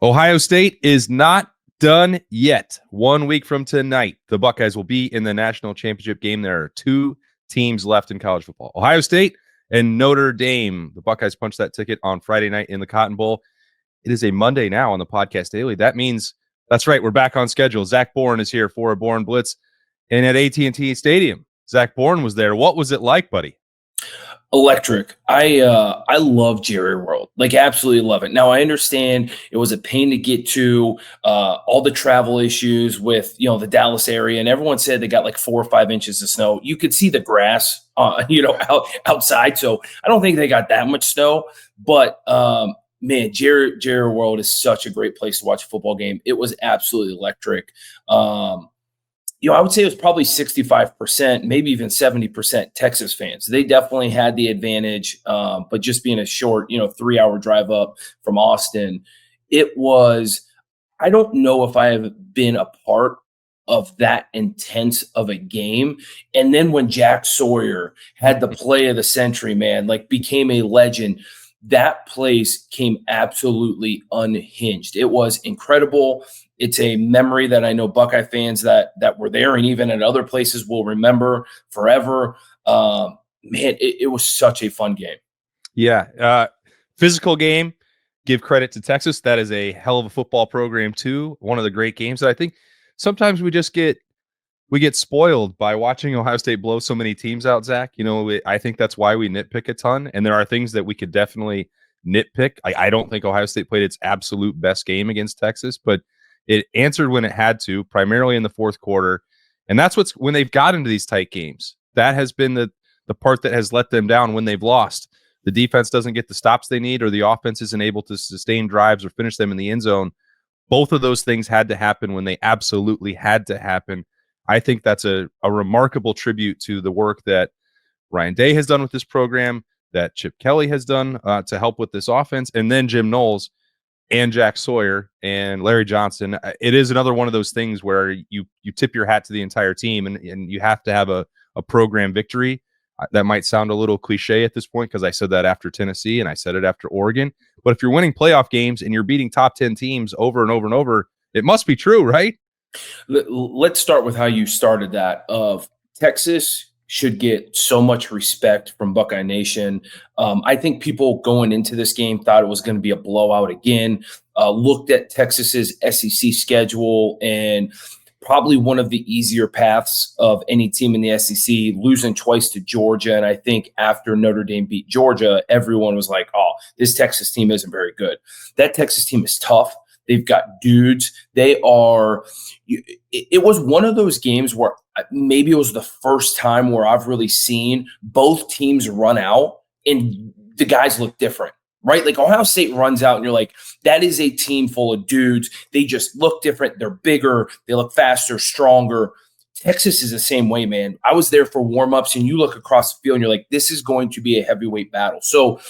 Ohio State is not done yet. 1 week from tonight, the Buckeyes will be in the national championship game. There are two teams left in college football, Ohio State and Notre Dame. The Buckeyes punched that ticket on Friday night in the Cotton Bowl. It is a Monday now on the Podcast Daily. That means, that's right, we're back on schedule. Zach Boren is here for a Boren Blitz. And at AT&T Stadium, Zach Boren was there. What was it like, buddy? Electric. I love Jerry World. Like, absolutely love it. Now, I understand it was a pain to get to, all the travel issues with, the Dallas area, and everyone said they got like 4 or 5 inches of snow. You could see the grass, outside. So I don't think they got that much snow, but, man, Jerry World is such a great place to watch a football game. It was absolutely electric. I would say it was probably 65%, maybe even 70% Texas fans. They definitely had the advantage, but just being a short, 3-hour drive up from Austin, it was, I don't know if I have been a part of that intense of a game. And then when Jack Sawyer had the play of the century, man, like became a legend, that place came absolutely unhinged. It was incredible. It's a memory that I know Buckeye fans that were there and even at other places will remember forever. Man, it was such a fun game. Yeah. Physical game. Give credit to Texas. That is a hell of a football program too. One of the great games that I think sometimes we get spoiled by watching Ohio State blow so many teams out, Zach. I think that's why we nitpick a ton. And there are things that we could definitely nitpick. I don't think Ohio State played its absolute best game against Texas, but it answered when it had to, primarily in the fourth quarter. And that's when they've got into these tight games. That has been the part that has let them down when they've lost. The defense doesn't get the stops they need, or the offense isn't able to sustain drives or finish them in the end zone. Both of those things had to happen when they absolutely had to happen. I think that's a remarkable tribute to the work that Ryan Day has done with this program, that Chip Kelly has done to help with this offense, and then Jim Knowles and Jack Sawyer and Larry Johnson. It is another one of those things where you tip your hat to the entire team, and you have to have a program victory. That might sound a little cliche at this point because I said that after Tennessee and I said it after Oregon. But if you're winning playoff games and you're beating top 10 teams over and over and over, it must be true, right? Let's start with how you started that. Of Texas should get so much respect from Buckeye Nation. I think people going into this game thought it was going to be a blowout again, looked at Texas's SEC schedule and probably one of the easier paths of any team in the SEC, losing twice to Georgia. And I think after Notre Dame beat Georgia, everyone was like, oh, this Texas team isn't very good. That Texas team is tough. They've got dudes. They are – it was one of those games where maybe it was the first time where I've really seen both teams run out and the guys look different, right? Like Ohio State runs out and you're like, that is a team full of dudes. They just look different. They're bigger. They look faster, stronger. Texas is the same way, man. I was there for warmups and you look across the field and you're like, this is going to be a heavyweight battle. So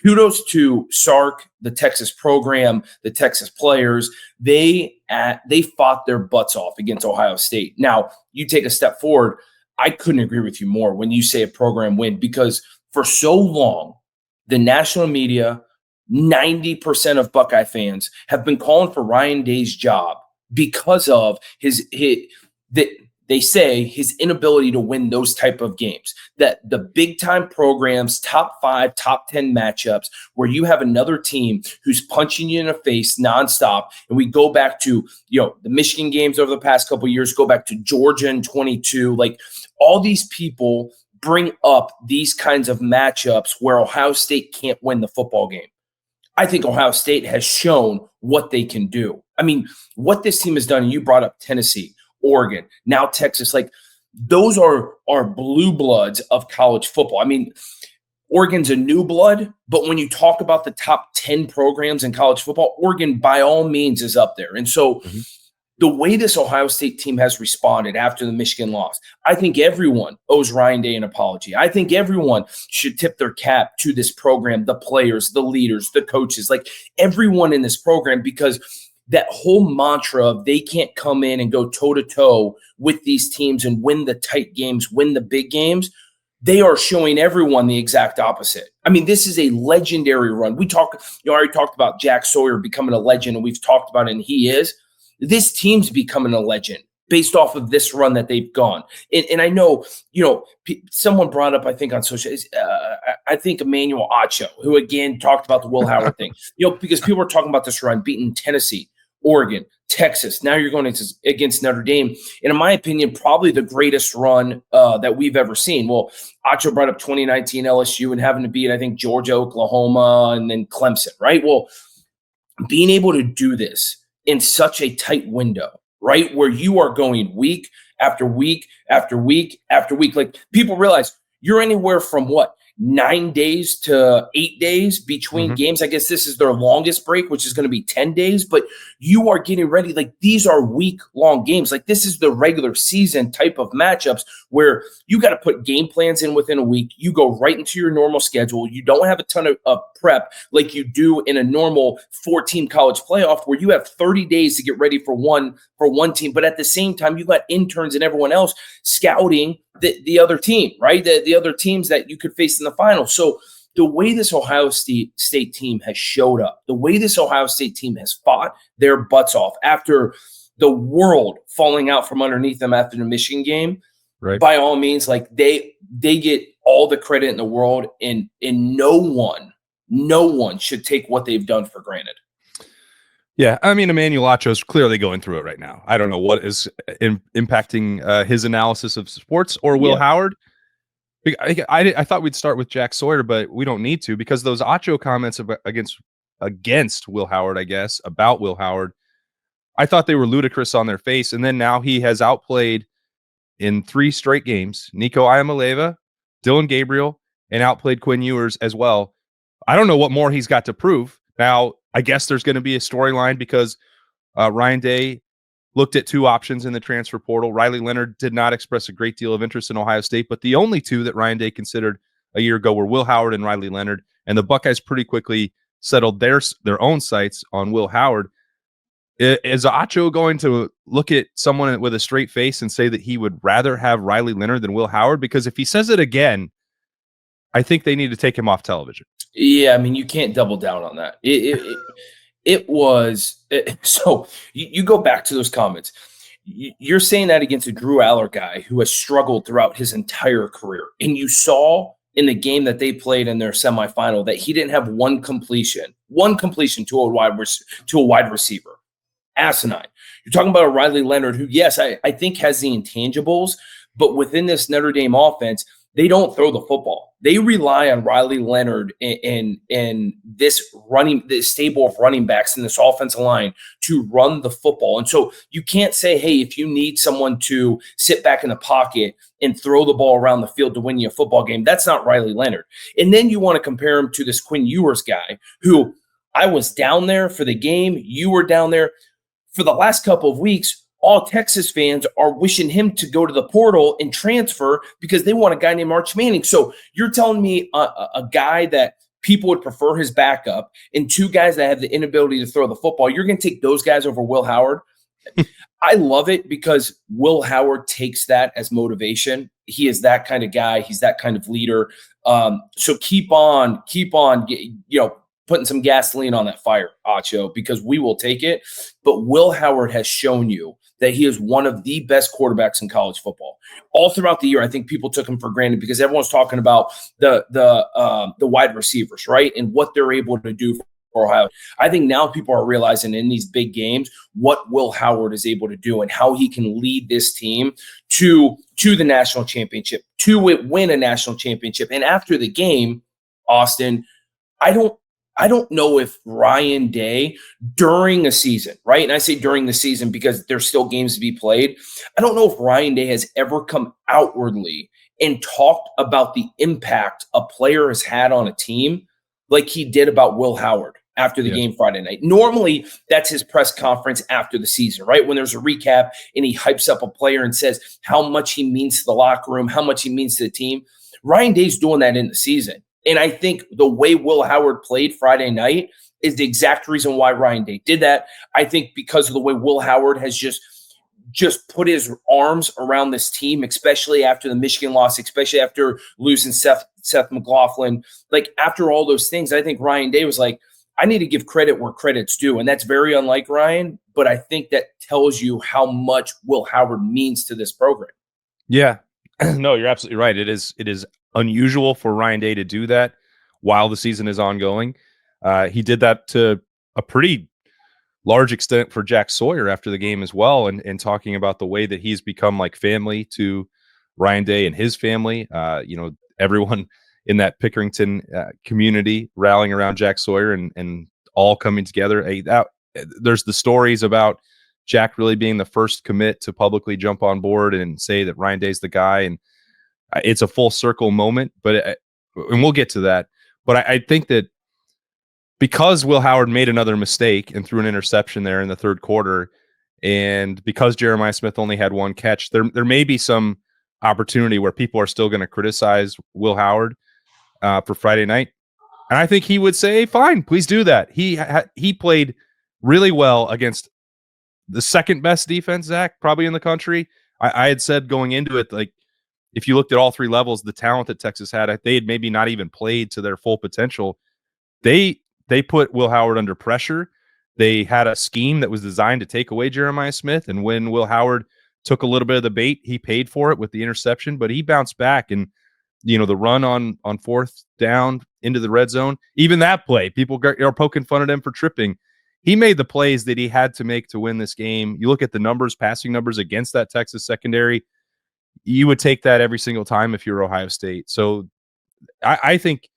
kudos to Sark, the Texas program, the Texas players. They fought their butts off against Ohio State. Now, you take a step forward, I couldn't agree with you more when you say a program win, because for so long, the national media, 90% of Buckeye fans have been calling for Ryan Day's job because of they say his inability to win those type of games, that the big time programs, top 5, top 10 matchups where you have another team who's punching you in the face nonstop. And we go back to, the Michigan games over the past couple of years, go back to Georgia in 22, like all these people bring up these kinds of matchups where Ohio State can't win the football game. I think Ohio State has shown what they can do. I mean, what this team has done, and you brought up Tennessee, Oregon, now Texas, like those are blue bloods of college football. I mean, Oregon's a new blood, but when you talk about the top 10 programs in college football, Oregon by all means is up there. And so the way this Ohio State team has responded after the Michigan loss, I think everyone owes Ryan Day an apology. I think everyone should tip their cap to this program, the players, the leaders, the coaches, like everyone in this program, because that whole mantra of they can't come in and go toe-to-toe with these teams and win the tight games, win the big games. they are showing everyone the exact opposite. I mean, this is a legendary run. We already talked about Jack Sawyer becoming a legend, and we've talked about it, and he is. This team's becoming a legend based off of this run that they've gone. And I know, someone brought up, I think on social, I think Emmanuel Acho, who again talked about the Will Howard thing, because people are talking about this run, beating Tennessee, Oregon, Texas. Now you're going against Notre Dame. And in my opinion, probably the greatest run that we've ever seen. Well, Acho brought up 2019 LSU and having to beat, I think, Georgia, Oklahoma, and then Clemson, right? Well, being able to do this in such a tight window, right, where you are going week after week after week after week. Like, people realize you're anywhere from 9 days to 8 days between games. I guess this is their longest break, which is going to be 10 days, but you are getting ready. Like, these are week-long games. Like, this is the regular season type of matchups where you got to put game plans in within a week. You go right into your normal schedule. You don't have a ton of prep like you do in a normal 4-team college playoff where you have 30 days to get ready for one team. But at the same time, you got interns and everyone else scouting the other team, right? The other teams that you could face in the final. So the way this Ohio State team has showed up, the way this Ohio State team has fought their butts off after the world falling out from underneath them after the Michigan game, right? By all means, like, they get all the credit in the world, and no one should take what they've done for granted. Yeah, I mean, Emmanuel Acho is clearly going through it right now. I don't know what is impacting his analysis of sports or Will Howard. I thought we'd start with Jack Sawyer, but we don't need to, because those Acho comments against Will Howard, I guess, about Will Howard, I thought they were ludicrous on their face. And then now he has outplayed in 3 straight games Nico Iamaleava, Dylan Gabriel, and outplayed Quinn Ewers as well. I don't know what more he's got to prove. Now, I guess there's going to be a storyline because Ryan Day looked at 2 options in the transfer portal. Riley Leonard did not express a great deal of interest in Ohio State, but the only 2 that Ryan Day considered a year ago were Will Howard and Riley Leonard, and the Buckeyes pretty quickly settled their own sights on Will Howard. Is Acho going to look at someone with a straight face and say that he would rather have Riley Leonard than Will Howard? Because if he says it again, I think they need to take him off television. Yeah, I mean, you can't double down on that. So you go back to those comments. You're saying that against a Drew Aller guy who has struggled throughout his entire career. And you saw in the game that they played in their semifinal that he didn't have one completion to a wide receiver. Asinine. You're talking about a Riley Leonard who, yes, I think has the intangibles, but within this Notre Dame offense, they don't throw the football. They rely on Riley Leonard and this stable of running backs in this offensive line to run the football. And so you can't say, hey, if you need someone to sit back in the pocket and throw the ball around the field to win you a football game, that's not Riley Leonard. And then you want to compare him to this Quinn Ewers guy who, I was down there for the game. You were down there. For the last couple of weeks, all Texas fans are wishing him to go to the portal and transfer because they want a guy named Arch Manning. So you're telling me a guy that people would prefer his backup and 2 guys that have the inability to throw the football, you're going to take those guys over Will Howard? I love it because Will Howard takes that as motivation. He is that kind of guy. He's that kind of leader. So keep on, putting some gasoline on that fire, Acho, because we will take it. But Will Howard has shown you that he is one of the best quarterbacks in college football. All throughout the year, I think people took him for granted because everyone's talking about the wide receivers, right, and what they're able to do for Ohio. I think now people are realizing in these big games what Will Howard is able to do and how he can lead this team to the national championship, to win a national championship. And after the game, Austin, I don't know if Ryan Day during a season, right? And I say during the season because there's still games to be played. I don't know if Ryan Day has ever come outwardly and talked about the impact a player has had on a team like he did about Will Howard after the game Friday night. Normally, that's his press conference after the season, right? When there's a recap and he hypes up a player and says how much he means to the locker room, how much he means to the team. Ryan Day's doing that in the season. And I think the way Will Howard played Friday night is the exact reason why Ryan Day did that. I think because of the way Will Howard has just just put his arms around this team, especially after the Michigan loss, especially after losing Seth McLaughlin. Like, after all those things, I think Ryan Day was like, I need to give credit where credit's due. And that's very unlike Ryan, but I think that tells you how much Will Howard means to this program. Yeah. No, you're absolutely right. It is unusual for Ryan Day to do that while the season is ongoing. He did that to a pretty large extent for Jack Sawyer after the game as well, and talking about the way that he's become like family to Ryan Day and his family. Everyone in that Pickerington community rallying around Jack Sawyer and all coming together. There's the stories about Jack really being the first commit to publicly jump on board and say that Ryan Day's the guy, and it's a full circle moment. And we'll get to that. But I think that because Will Howard made another mistake and threw an interception there in the third quarter, and because Jeremiah Smith only had one catch, there may be some opportunity where people are still going to criticize Will Howard for Friday night. And I think he would say, fine, please do that. He played really well against the second best defense, Zach, probably in the country. I had said going into it, like, if you looked at all three levels, the talent that Texas had, they had maybe not even played to their full potential. They put Will Howard under pressure. They had a scheme that was designed to take away Jeremiah Smith. And when Will Howard took a little bit of the bait, he paid for it with the interception, but he bounced back. And, the run on fourth down into the red zone, even that play, people are poking fun at him for tripping. He made the plays that he had to make to win this game. You look at the numbers, passing numbers against that Texas secondary, you would take that every single time if you're Ohio State. So I think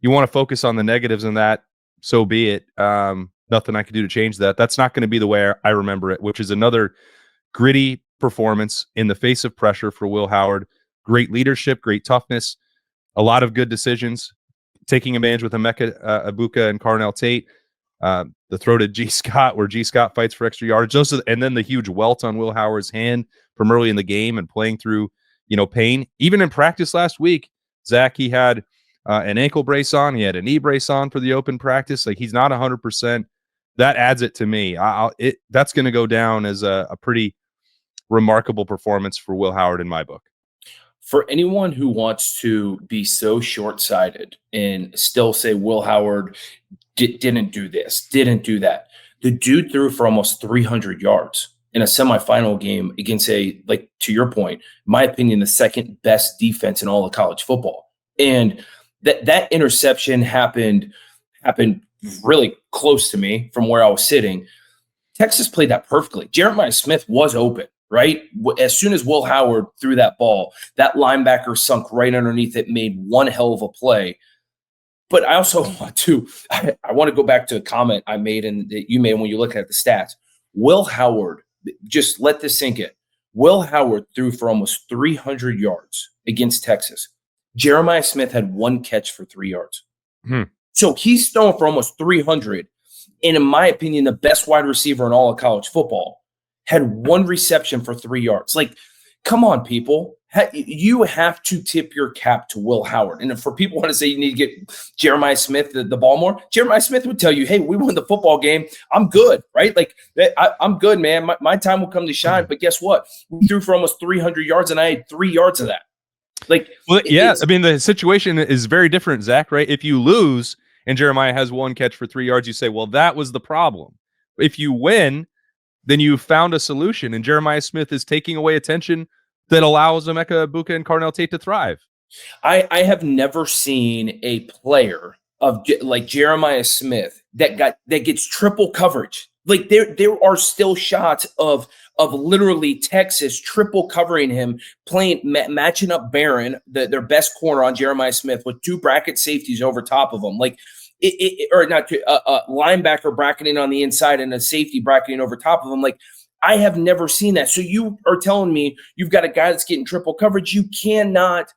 you want to focus on the negatives in that. So be it. Nothing I can do to change that. That's not going to be the way I remember it, which is another gritty performance in the face of pressure for Will Howard. Great leadership, great toughness, a lot of good decisions, taking advantage with Emeka Ibuka and Carnell Tate. The throw to G. Scott, where G. Scott fights for extra yardage. And then the huge welt on Will Howard's hand from early in the game and playing through, pain. Even in practice last week, Zach, he had an ankle brace on. He had a knee brace on for the open practice. Like, he's not 100%. That adds it to me. That's going to go down as a pretty remarkable performance for Will Howard in my book. For anyone who wants to be so short-sighted and still say Will Howard didn't do this, didn't do that, the dude threw for almost 300 yards in a semifinal game against to your point, in my opinion, the second best defense in all of college football. And that interception happened really close to me from where I was sitting. Texas played that perfectly. Jeremiah Smith was open, right? As soon as Will Howard threw that ball, that linebacker sunk right underneath it, made one hell of a play. But I also want to go back to a comment I made and that you made when you look at the stats. Will Howard, just let this sink in. Will Howard threw for almost 300 yards against Texas. Jeremiah Smith had one catch for 3 yards. So he's thrown for almost 300. And in my opinion, the best wide receiver in all of college football had one reception for 3 yards. Like, come on, people. You have to tip your cap to Will Howard. And if for people want to say you need to get Jeremiah Smith the ball more, Jeremiah Smith would tell you, hey, we won the football game. I'm good, right? Like, I'm good, man. My time will come to shine. But guess what? We threw for almost 300 yards, and I had 3 yards of that. Like, well, yeah, I mean, the situation is very different, Zach, right? If you lose and Jeremiah has one catch for 3 yards, you say, well, that was the problem. If you win, then you found a solution, and Jeremiah Smith is taking away attention that allows Emeka Ibuka and Carnell Tate to thrive. I have never seen a player like Jeremiah Smith that gets triple coverage. Like, there are still shots of literally Texas triple covering him, matching up Barron, their best corner, on Jeremiah Smith with two bracket safeties over top of him. Like, linebacker bracketing on the inside and a safety bracketing over top of him. Like, I have never seen that. So you are telling me you've got a guy that's getting triple coverage. You cannot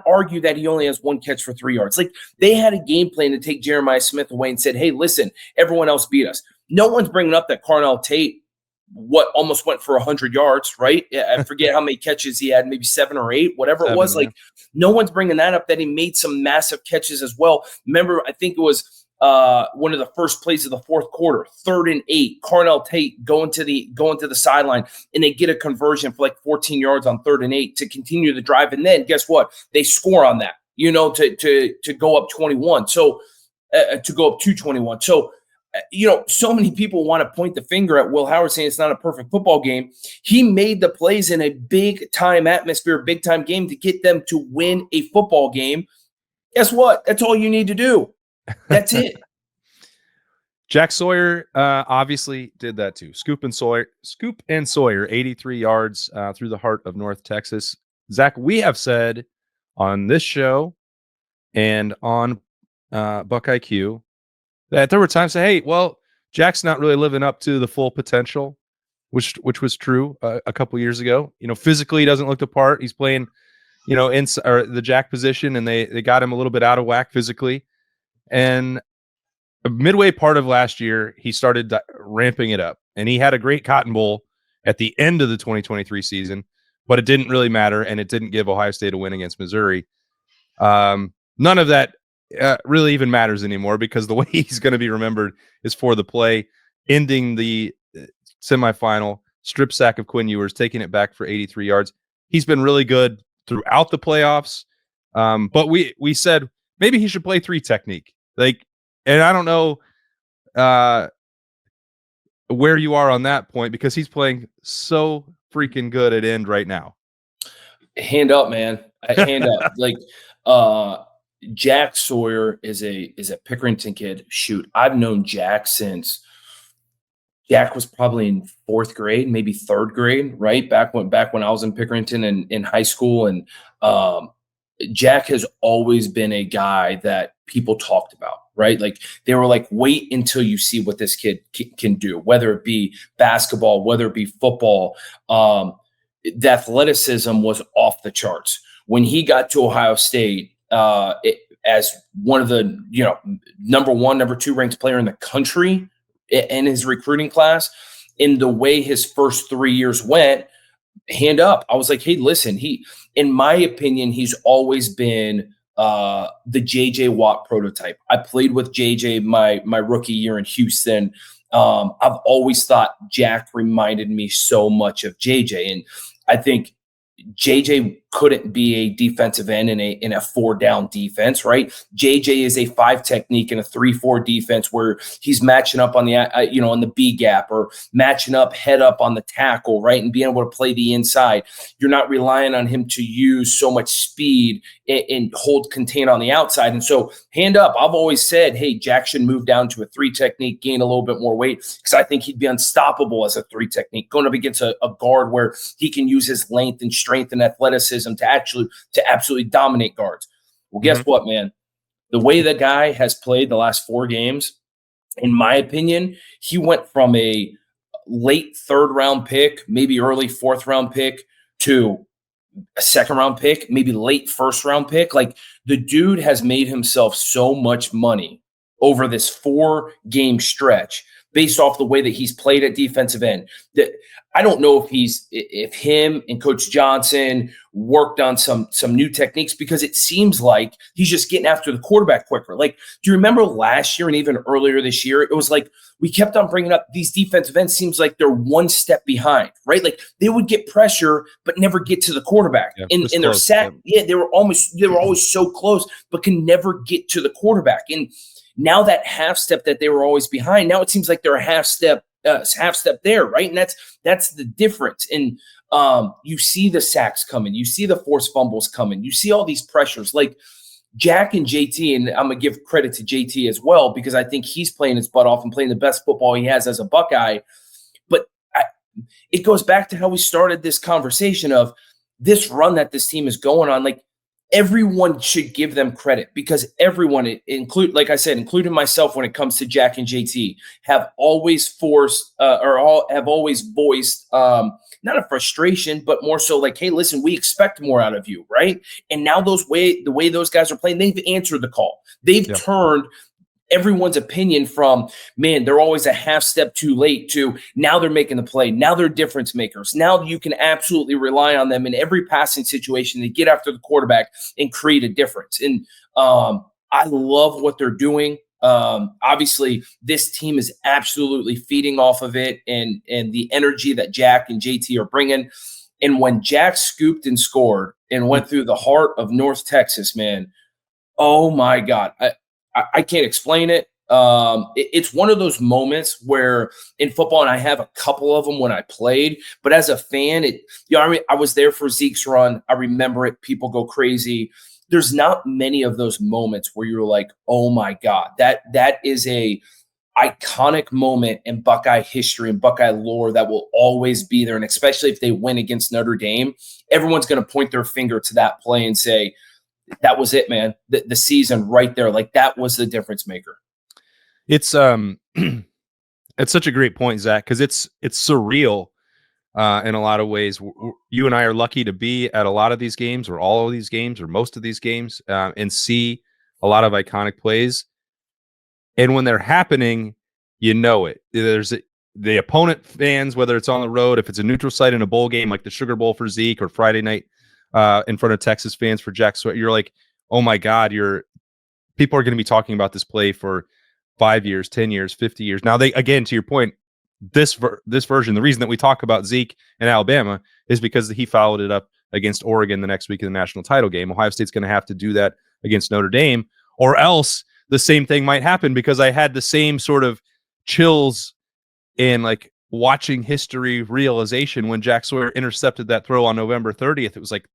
argue that he only has one catch for 3 yards. Like, they had a game plan to take Jeremiah Smith away and said, hey, listen, everyone else beat us. No one's bringing up that Carnell Tate almost went for 100 yards, right? I forget how many catches he had, maybe 7 or 8, whatever it was. Yeah. Like, no one's bringing that up, that he made some massive catches as well. Remember, I think it was one of the first plays of the fourth quarter, 3rd and 8, Carnell Tate going to the sideline, and they get a conversion for like 14 yards on 3rd and 8 to continue the drive. And then guess what? They score on that, to go up 21. So to go up to 21. So, so many people want to point the finger at Will Howard saying it's not a perfect football game. He made the plays in a big time atmosphere, big time game to get them to win a football game. Guess what? That's all you need to do. That's it. Jack Sawyer obviously did that too. Scoop and Sawyer, 83 yards through the heart of North Texas. Zach, we have said on this show and on Buckeye Q that there were times that, hey, well, Jack's not really living up to the full potential, which was true a couple years ago. Physically he doesn't look the part. He's playing, in the Jack position, and they got him a little bit out of whack physically. And midway part of last year, he started ramping it up, and he had a great Cotton Bowl at the end of the 2023 season, but it didn't really matter, and it didn't give Ohio State a win against Missouri. None of that really even matters anymore, because the way he's going to be remembered is for the play ending the semifinal, strip sack of Quinn Ewers, taking it back for 83 yards. He's been really good throughout the playoffs, but we said maybe he should play 3 technique. And I don't know where you are on that point, because he's playing so freaking good at end right now. Hand up, man. Hand up. Jack Sawyer is a Pickerington kid. Shoot, I've known Jack since Jack was probably in 4th grade, maybe 3rd grade, right? Back when I was in Pickerington and in high school. And Jack has always been a guy that people talked about, right? Like they were like, wait until you see what this kid can do, whether it be basketball, whether it be football. The athleticism was off the charts. When he got to Ohio State, as one of the, number 1, number 2 ranked player in the country in his recruiting class, in the way his first 3 years went, hand up. I was like, hey, listen, in my opinion, he's always been the JJ Watt prototype. I played with JJ my rookie year in Houston. I've always thought Jack reminded me so much of JJ. And I think JJ couldn't be a defensive end in a 4-down defense, right? JJ is a 5 technique in a 3-4 defense where he's matching up on the on the B gap, or matching up head up on the tackle, right, and being able to play the inside. You're not relying on him to use so much speed and hold contain on the outside. And so, hand up, I've always said, hey, Jack should move down to a 3 technique, gain a little bit more weight, because I think he'd be unstoppable as a 3 technique, going up against a guard where he can use his length and strength and athleticism to absolutely dominate guards. Well, guess what, man? The way the guy has played the last 4 games, in my opinion, he went from a late 3rd round pick, maybe early 4th round pick, to a 2nd round pick, maybe late 1st round pick. Like, the dude has made himself so much money over this 4-game stretch based off the way that he's played at defensive end. That I don't know if him and Coach Johnson worked on some new techniques, because it seems like he's just getting after the quarterback quicker. Like, do you remember last year and even earlier this year? It was like we kept on bringing up these defensive ends. Seems like they're 1 step behind, right? Like they would get pressure but never get to the quarterback. And their sack, they were always so close, but can never get to the quarterback. And now that half step that they were always behind, now it seems like they're a half step there, right? And that's the difference. And you see the sacks coming, you see the forced fumbles coming, you see all these pressures. Like Jack and JT, and I'm gonna give credit to JT as well, because I think he's playing his butt off and playing the best football he has as a Buckeye. But it goes back to how we started this conversation of this run that this team is going on. Like, everyone should give them credit, because everyone, including myself, when it comes to Jack and JT, have always voiced not a frustration, but more so like, hey, listen, we expect more out of you, right? And now the way those guys are playing, they've answered the call. They've turned everyone's opinion from, man, they're always a half step too late, to now they're making the play. Now they're difference makers. Now you can absolutely rely on them in every passing situation to get after the quarterback and create a difference. And I love what they're doing. Obviously, this team is absolutely feeding off of it and the energy that Jack and JT are bringing. And when Jack scooped and scored and went through the heart of North Texas, man, oh my God, I can't explain it. It's one of those moments where in football, and I have a couple of them when I played, but as a fan, I was there for Zeke's run. I remember it. People go crazy. There's not many of those moments where you're like, oh my God, that is a iconic moment in Buckeye history and Buckeye lore that will always be there. And especially if they win against Notre Dame, everyone's going to point their finger to that play and say, that was it, man. The season right there. Like that was the difference maker. It's it's such a great point, Zach, because it's surreal in a lot of ways. You and I are lucky to be at a lot of these games, or all of these games, or most of these games, and see a lot of iconic plays. And when they're happening, you know it. There's the opponent fans, whether it's on the road, if it's a neutral site in a bowl game like the Sugar Bowl for Zeke, or Friday night in front of Texas fans for Jack Sawyer, you're like, oh my God, people are going to be talking about this play for 5 years, 10 years, 50 years. Now, again, to your point, this version, the reason that we talk about Zeke and Alabama is because he followed it up against Oregon the next week in the national title game. Ohio State's going to have to do that against Notre Dame, or else the same thing might happen, because I had the same sort of chills in like watching history realization when Jack Sawyer intercepted that throw on November 30th. It was like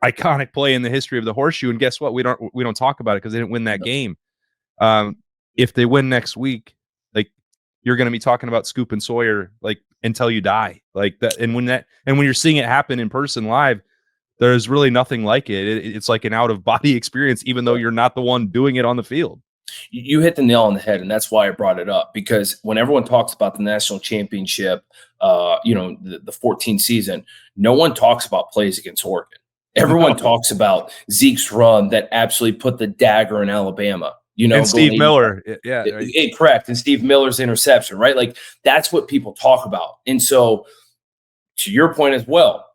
iconic play in the history of the horseshoe. And guess what? We don't talk about it because they didn't win that game. If they win next week, like you're going to be talking about Scoop and Sawyer like until you die, like that. And when you're seeing it happen in person live, there's really nothing like it. It's like an out of body experience, even though you're not the one doing it on the field. You hit the nail on the head, and that's why I brought it up, because when everyone talks about the national championship, the 14 season, no one talks about plays against Oregon. Everyone talks about Zeke's run that absolutely put the dagger in Alabama. And Steve Miller. Yeah. Right. Correct. And Steve Miller's interception, right? Like that's what people talk about. And so to your point as well,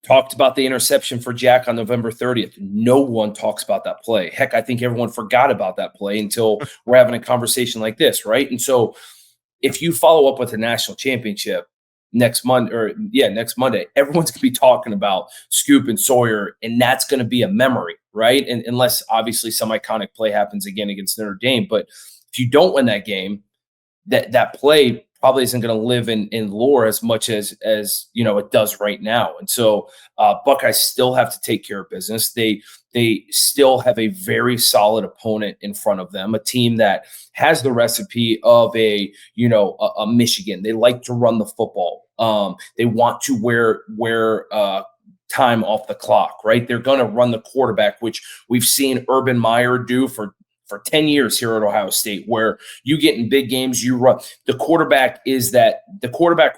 talked about the interception for Jack on November 30th. No one talks about that play. Heck, I think everyone forgot about that play until we're having a conversation like this, right? And so if you follow up with a national championship next Monday, everyone's going to be talking about Scoop and Sawyer, and that's going to be a memory, right? And unless obviously some iconic play happens again against Notre Dame. But if you don't win that game, that play probably isn't going to live in lore as much as it does right now. And so Buckeyes still have to take care of business. They still have a very solid opponent in front of them, a team that has the recipe of a Michigan. They like to run the football. They want to wear time off the clock, right? They're going to run the quarterback, which we've seen Urban Meyer do for 10 years here at Ohio State, where you get in big games, you run. The quarterback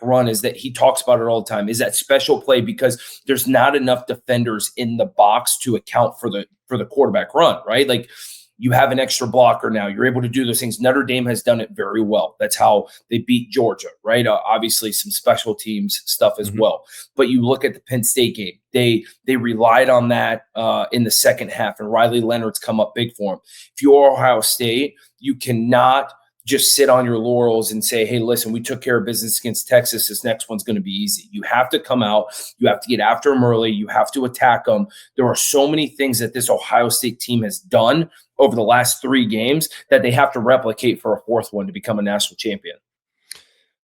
run is that he talks about it all the time, is that special play, because there's not enough defenders in the box to account for the quarterback run, right? Like you have an extra blocker now. You're able to do those things. Notre Dame has done it very well. That's how they beat Georgia, right? Obviously some special teams stuff as well. But you look at the Penn State game, they relied on that in the second half, and Riley Leonard's come up big for him. If you're Ohio State, you cannot just sit on your laurels and say, hey, listen, we took care of business against Texas. This next one's going to be easy. You have to come out. You have to get after them early. You have to attack them. There are so many things that this Ohio State team has done over the last 3 games that they have to replicate for a 4th one to become a national champion.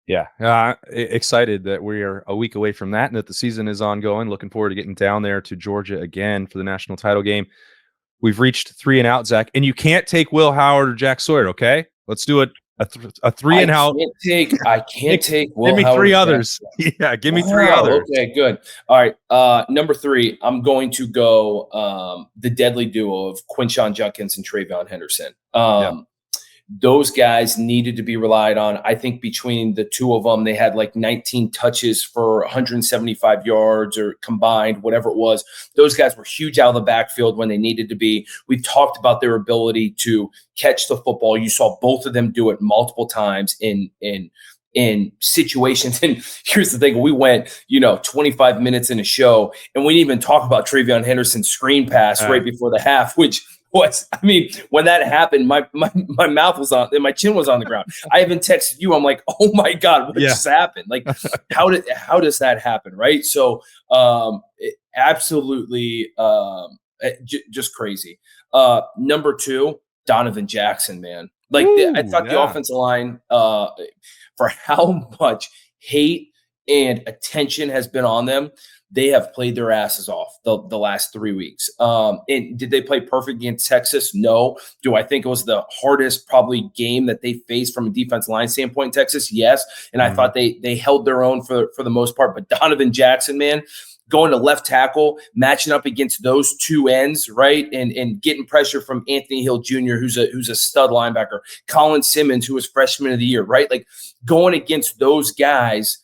Yeah. Excited that we are a week away from that and that the season is ongoing. Looking forward to getting down there to Georgia again for the national title game. We've reached 3 and out, Zach, and you can't take Will Howard or Jack Sawyer. Okay, let's do it. A 3 and out. I can't take Will Give me Howard 3 others. Yeah, give me 3 others. Okay, good. All right. Number 3, I'm going to go the deadly duo of Quinshon Judkins and Travion Henderson. Those guys needed to be relied on. I think between the two of them, they had like 19 touches for 175 yards or combined, whatever it was. Those guys were huge out of the backfield when they needed to be. We've talked about their ability to catch the football. You saw both of them do it multiple times in situations. And here's the thing, we went, 25 minutes in a show and we didn't even talk about Travion Henderson's screen pass right before the half, which I mean, when that happened, my mouth was on and my chin was on the ground. I even texted you. I'm like, oh my God, what just happened? Like, how does that happen? Right. So absolutely just crazy. Number 2, Donovan Jackson, man. Like I thought the offensive line, for how much hate and attention has been on them, they have played their asses off the last 3 weeks. And did they play perfect against Texas? No. Do I think it was the hardest probably game that they faced from a defense line standpoint in Texas? Yes. And I thought they held their own for the most part. But Donovan Jackson, man, going to left tackle, matching up against those two ends, right? And getting pressure from Anthony Hill Jr., who's a stud linebacker, Colin Simmons, who was freshman of the year, right? Like going against those guys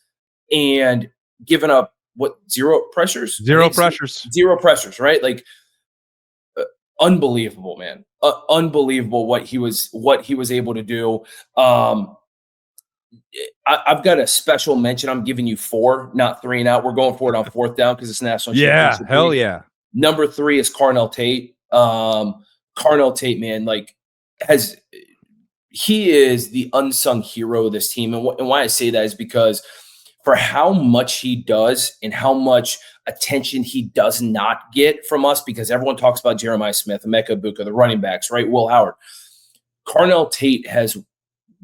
and giving up zero pressures, right? Like unbelievable, man. Unbelievable what he was able to do. I've got a special mention. I'm giving you 4, not 3 and out. We're going for it on 4th down because it's national championship. Yeah, hell yeah. Number 3 is Carnell Tate. Carnell Tate, man, like he is the unsung hero of this team. And why I say that is because for how much he does and how much attention he does not get from us, because everyone talks about Jeremiah Smith, Emeka Egbuka, the running backs, right? Will Howard. Carnell Tate has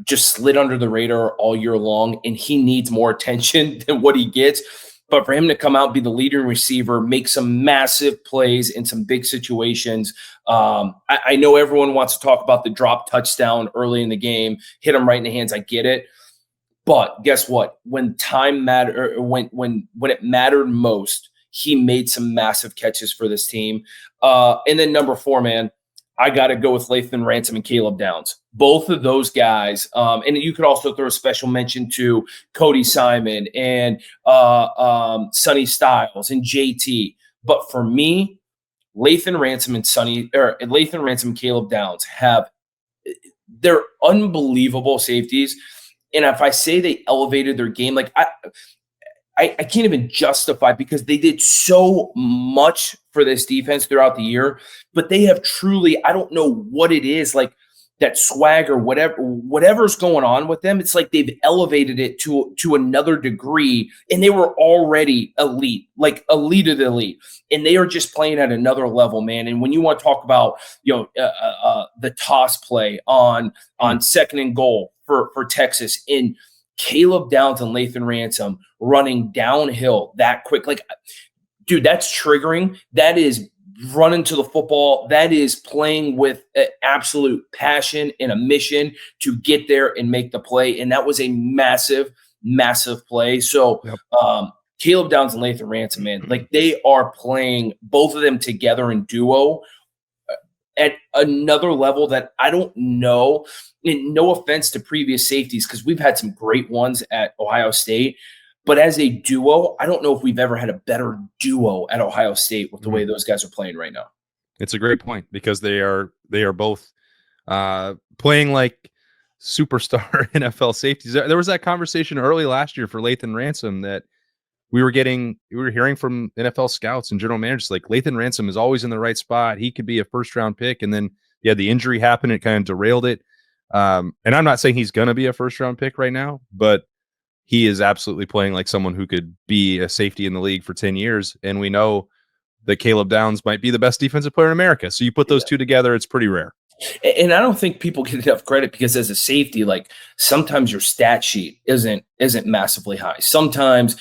just slid under the radar all year long, and he needs more attention than what he gets. But for him to come out, be the leading receiver, make some massive plays in some big situations. I know everyone wants to talk about the drop touchdown early in the game, hit him right in the hands. I get it. But guess what? When time mattered, when it mattered most, he made some massive catches for this team. And then number 4, man, I got to go with Lathan Ransom and Caleb Downs. Both of those guys, and you could also throw a special mention to Cody Simon and Sonny Styles and JT. But for me, Lathan Ransom and Caleb Downs they're unbelievable safeties. And if I say they elevated their game, like I can't even justify, because they did so much for this defense throughout the year, but they have truly, I don't know what it is, like that swag or whatever's going on with them. It's like they've elevated it to another degree, and they were already elite, like elite of the elite, and they are just playing at another level, man. And when you want to talk about, the toss play on 2nd and goal for Texas, in Caleb Downs and Lathan Ransom running downhill that quick, like, dude, that's triggering. That is running to the football. That is playing with absolute passion and a mission to get there and make the play. And that was a massive, massive play. So Caleb Downs and Lathan Ransom, man, like they are playing both of them together in duo at another level that I don't know. And no offense to previous safeties, because we've had some great ones at Ohio State. But as a duo, I don't know if we've ever had a better duo at Ohio State with the way those guys are playing right now. It's a great point, because they are both playing like superstar NFL safeties. There was that conversation early last year for Lathan Ransom that we were hearing from NFL scouts and general managers, like Lathan Ransom is always in the right spot. He could be a first-round pick. And then the injury happened. It kind of derailed it. And I'm not saying he's going to be a first-round pick right now, but he is absolutely playing like someone who could be a safety in the league for 10 years. And we know that Caleb Downs might be the best defensive player in America. So you put those two together, it's pretty rare. And I don't think people get enough credit, because as a safety, like sometimes your stat sheet isn't massively high. Sometimes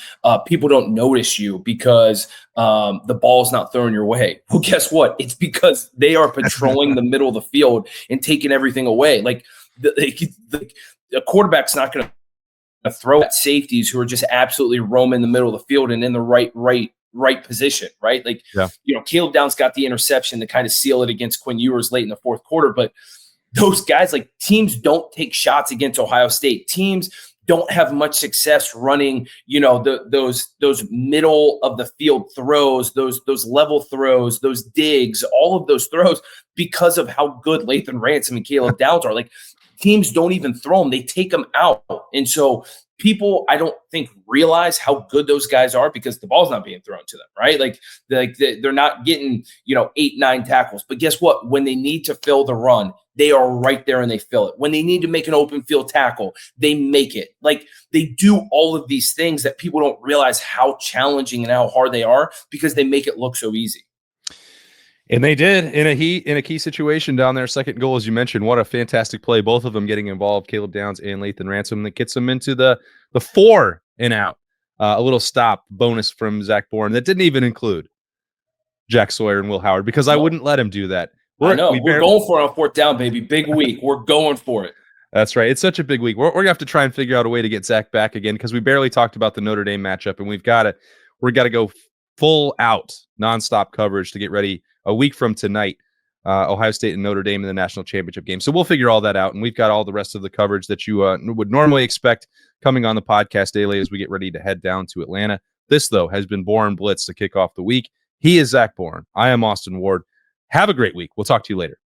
people don't notice you because the ball's not thrown your way. Well, guess what? It's because they are patrolling the middle of the field and taking everything away. Like the quarterback's not going to throw at safeties who are just absolutely roaming the middle of the field and in the right position, right? Like, Caleb Downs got the interception to kind of seal it against Quinn Ewers late in the 4th quarter. But those guys, like, teams don't take shots against Ohio State. Teams don't have much success running, those middle of the field throws, those level throws, those digs, all of those throws, because of how good Lathan Ransom and Caleb Downs are. Like, teams don't even throw them. They take them out. And so people, I don't think, realize how good those guys are because the ball's not being thrown to them, right? Like they're not getting, 8, 9 tackles. But guess what? When they need to fill the run, they are right there and they fill it. When they need to make an open field tackle, they make it. Like they do all of these things that people don't realize how challenging and how hard they are because they make it look so easy. And they did in a key situation down there. Second goal, as you mentioned, what a fantastic play. Both of them getting involved, Caleb Downs and Lathan Ransom, that gets them into the 4 and out. A little stop bonus from Zach Boren that didn't even include Jack Sawyer and Will Howard because I wouldn't let him do that. We're going for it on 4th down, baby. Big week. We're going for it. That's right. It's such a big week. We're going to have to try and figure out a way to get Zach back again because we barely talked about the Notre Dame matchup, and we've got to go full out nonstop coverage to get ready a week from tonight, Ohio State and Notre Dame in the national championship game. So we'll figure all that out, and we've got all the rest of the coverage that you would normally expect coming on the podcast daily as we get ready to head down to Atlanta. This, though, has been Boren Blitz to kick off the week. He is Zach Boren. I am Austin Ward. Have a great week. We'll talk to you later.